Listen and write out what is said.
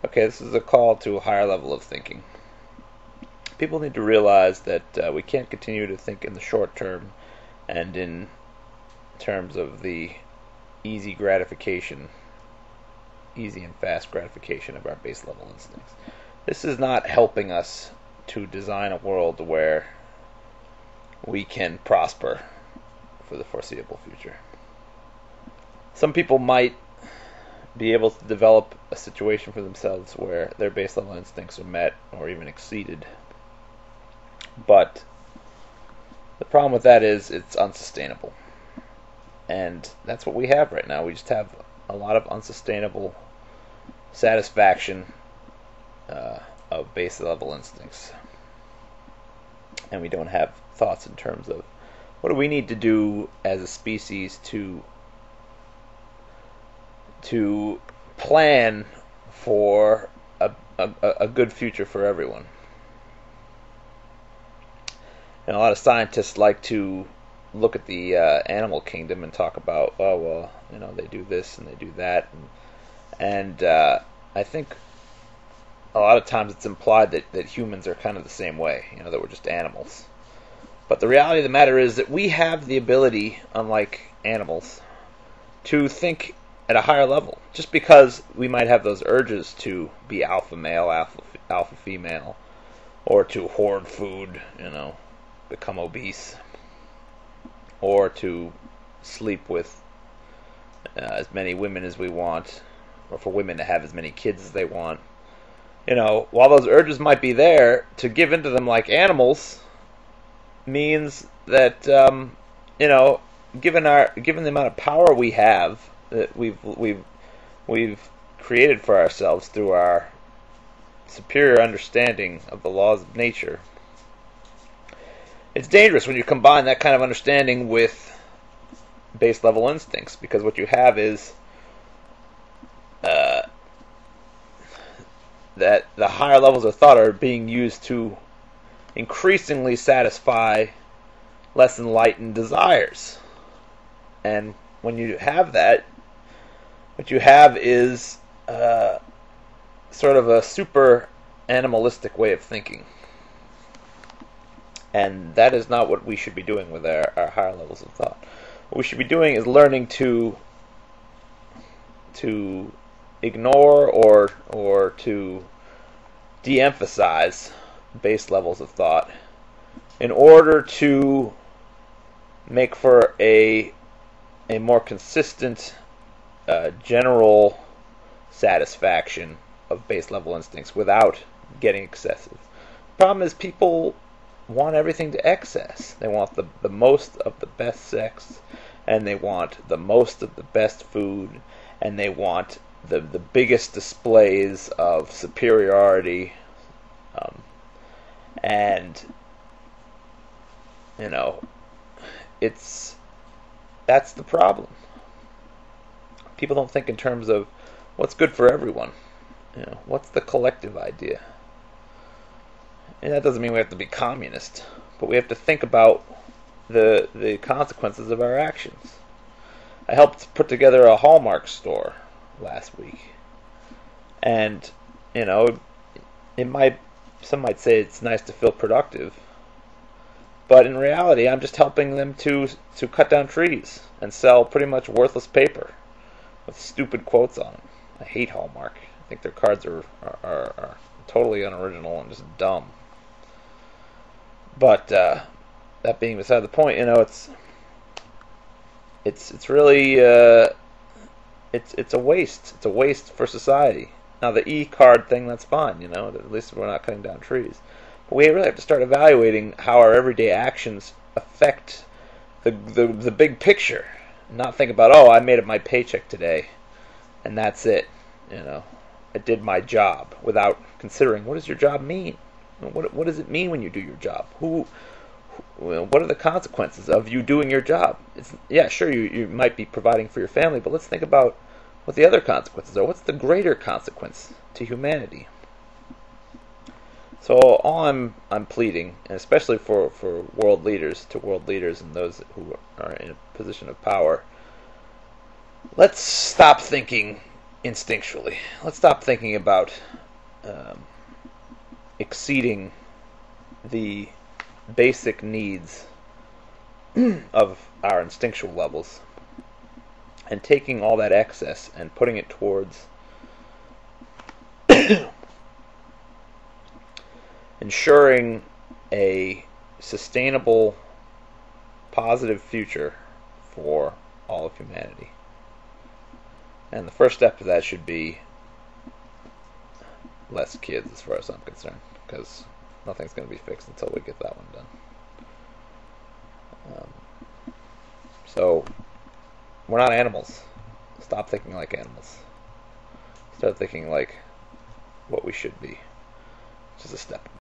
Okay, this is a call to a higher level of thinking. People need to realize that we can't continue to think in the short term and in terms of the easy gratification, easy and fast gratification of our base level instincts. This is not helping us to design a world where we can prosper for the foreseeable future. Some people might be able to develop a situation for themselves where their base level instincts are met or even exceeded. But the problem with that is it's unsustainable. And that's what we have right now. We just have a lot of unsustainable satisfaction of base level instincts. And we don't have thoughts in terms of what do we need to do as a species to plan for a good future for everyone. And a lot of scientists like to look at the animal kingdom and talk about, oh, well, they do this and they do that. And I think a lot of times it's implied that humans are kind of the same way, that we're just animals. But the reality of the matter is that we have the ability, unlike animals, to think at a higher level. Just because we might have those urges to be alpha male, alpha female, or to hoard food, become obese, or to sleep with as many women as we want, or for women to have as many kids as they want. While those urges might be there, to give into them like animals means that given the amount of power we have that we've created for ourselves through our superior understanding of the laws of nature, it's dangerous when you combine that kind of understanding with base level instincts, because what you have is that the higher levels of thought are being used to increasingly satisfy less enlightened desires. And when you have that, what you have is sort of a super animalistic way of thinking. And that is not what we should be doing with our higher levels of thought. What we should be doing is learning to ignore or to de-emphasize base levels of thought in order to make for a more consistent general satisfaction of base level instincts without getting excessive. The problem is people want everything to excess. They want the most of the best sex, and they want the most of the best food, and they want the biggest displays of superiority, and that's the problem. People don't think in terms of what's good for everyone. What's the collective idea? And that doesn't mean we have to be communist, but we have to think about the consequences of our actions. I helped put together a Hallmark store last week, and some might say it's nice to feel productive, but in reality, I'm just helping them to cut down trees and sell pretty much worthless paper with stupid quotes on them. I hate Hallmark. I think their cards are totally unoriginal and just dumb. But that being beside the point, it's really it's a waste. It's a waste for society. Now the e-card thing, that's fine. At least we're not cutting down trees. But we really have to start evaluating how our everyday actions affect the big picture. Not think about, oh, I made up my paycheck today, and that's it. I did my job, without considering, what does your job mean? What does it mean when you do your job? What are the consequences of you doing your job? Yeah, sure, you might be providing for your family, but let's think about what the other consequences are. What's the greater consequence to humanity? So all I'm pleading, and especially for world leaders and those who are in a position of power, let's stop thinking instinctually. Let's stop thinking about um, exceeding the basic needs of our instinctual levels and taking all that excess and putting it towards ensuring a sustainable, positive future for all of humanity. And the first step to that should be less kids, as far as I'm concerned, because nothing's going to be fixed until we get that one done. So, we're not animals. Stop thinking like animals. Start thinking like what we should be, which is a step.